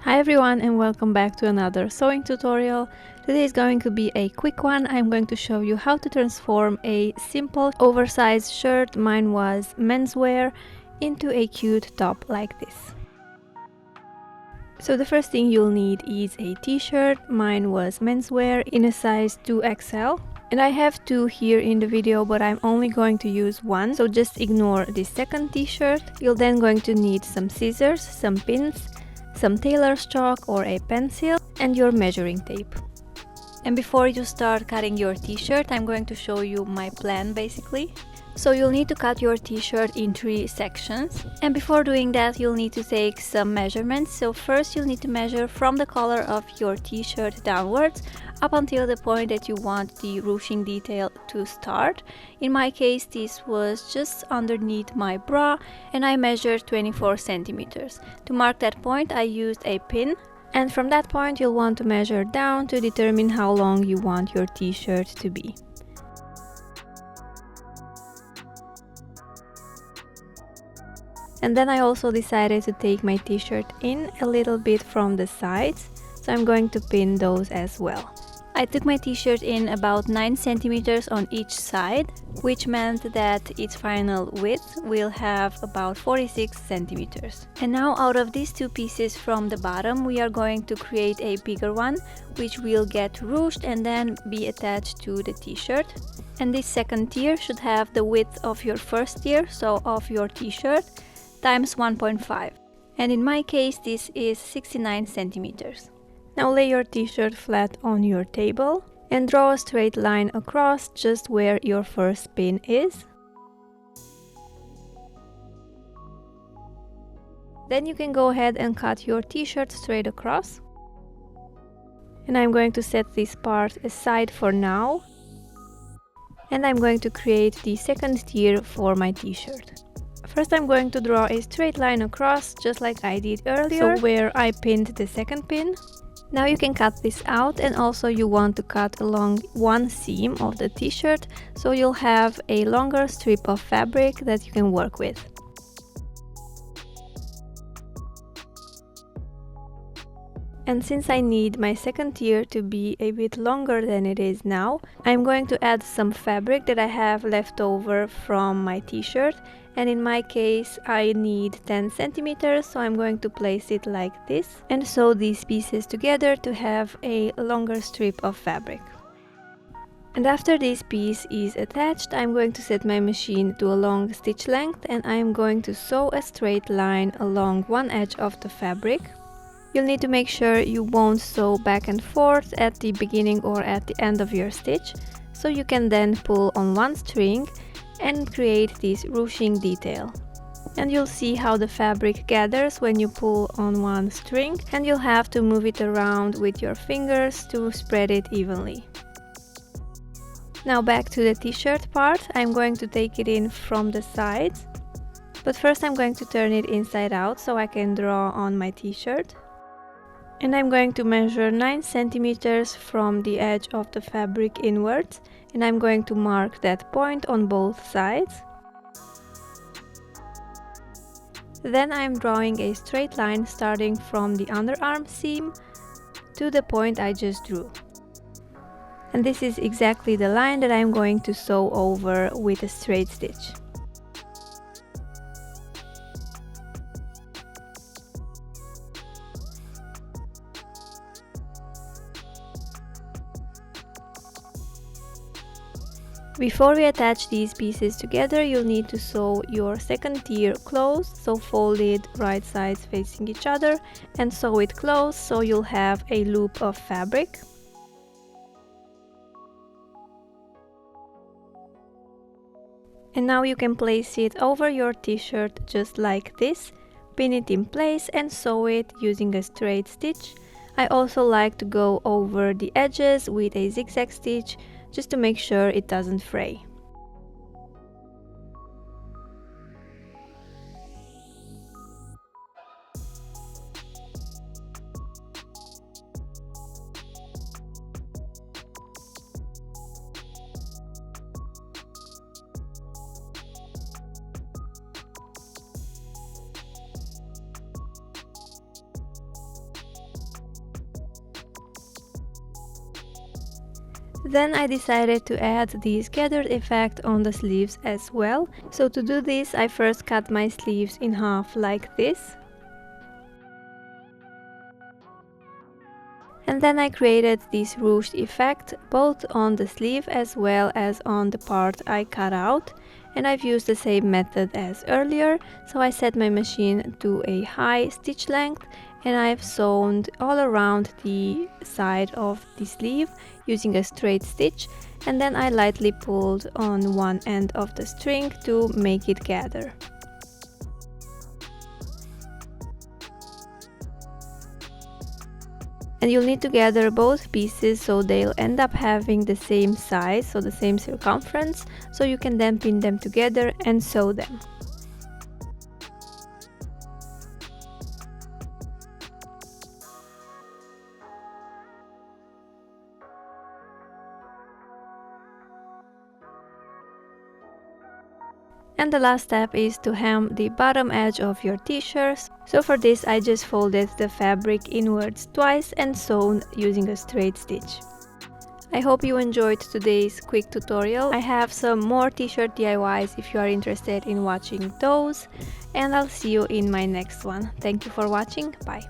Hi everyone and welcome back to another sewing tutorial. Today is going to be a quick one. I'm going to show you how to transform a simple oversized shirt, mine was menswear, into a cute top like this. So the first thing you'll need is a t-shirt, mine was menswear in a size 2XL. And I have two here in the video, but I'm only going to use one, so just ignore this second t-shirt. You'll then going to need some scissors, some pins, some tailor's chalk or a pencil, and your measuring tape. And before you start cutting your t-shirt, I'm going to show you my plan basically. So you'll need to cut your t-shirt in 3 sections. And before doing that, you'll need to take some measurements. So first you'll need to measure from the collar of your t-shirt downwards up until the point that you want the ruching detail to start. In my case, this was just underneath my bra and I measured 24 centimeters. To mark that point, I used a pin. And from that point, you'll want to measure down to determine how long you want your t-shirt to be. And then I also decided to take my t-shirt in a little bit from the sides, so I'm going to pin those as well. I took my t-shirt in about 9 centimeters on each side, which meant that its final width will have about 46 centimeters. And now out of these two pieces from the bottom, we are going to create a bigger one, which will get ruched and then be attached to the t-shirt. And this second tier should have the width of your first tier, so of your t-shirt, times 1.5. And in my case, this is 69 centimeters. Now lay your t-shirt flat on your table and draw a straight line across just where your first pin is. Then you can go ahead and cut your t-shirt straight across. And I'm going to set this part aside for now. And I'm going to create the second tier for my t-shirt. First I'm going to draw a straight line across just like I did earlier, so where I pinned the second pin. Now you can cut this out, and also you want to cut along one seam of the t-shirt, so you'll have a longer strip of fabric that you can work with. And since I need my second tier to be a bit longer than it is now, I'm going to add some fabric that I have left over from my t-shirt. And in my case, I need 10 centimeters, so I'm going to place it like this and sew these pieces together to have a longer strip of fabric. And after this piece is attached, I'm going to set my machine to a long stitch length and I'm going to sew a straight line along one edge of the fabric. You'll need to make sure you won't sew back and forth at the beginning or at the end of your stitch, so you can then pull on one string and create this ruching detail. And you'll see how the fabric gathers when you pull on one string, and you'll have to move it around with your fingers to spread it evenly. Now back to the t-shirt part, I'm going to take it in from the sides, but first I'm going to turn it inside out so I can draw on my t-shirt. And I'm going to measure 9 centimeters from the edge of the fabric inwards, and I'm going to mark that point on both sides. Then I'm drawing a straight line starting from the underarm seam to the point I just drew. And this is exactly the line that I'm going to sew over with a straight stitch. Before we attach these pieces together, you'll need to sew your second tier closed, so fold it right sides facing each other and sew it closed so you'll have a loop of fabric. And now you can place it over your t-shirt just like this, pin it in place and sew it using a straight stitch. I also like to go over the edges with a zigzag stitch just to make sure it doesn't fray. Then I decided to add the scattered effect on the sleeves as well. So to do this, I first cut my sleeves in half like this. And then I created this ruched effect both on the sleeve as well as on the part I cut out. And I've used the same method as earlier, so I set my machine to a high stitch length and I've sewn all around the side of the sleeve using a straight stitch, and then I lightly pulled on one end of the string to make it gather. And you'll need to gather both pieces so they'll end up having the same size, so the same circumference, so you can then pin them together and sew them. And the last step is to hem the bottom edge of your t-shirts. So for this I just folded the fabric inwards twice and sewn using a straight stitch. I hope you enjoyed today's quick tutorial. I have some more t-shirt DIYs if you are interested in watching those, and I'll see you in my next one. Thank you for watching, bye!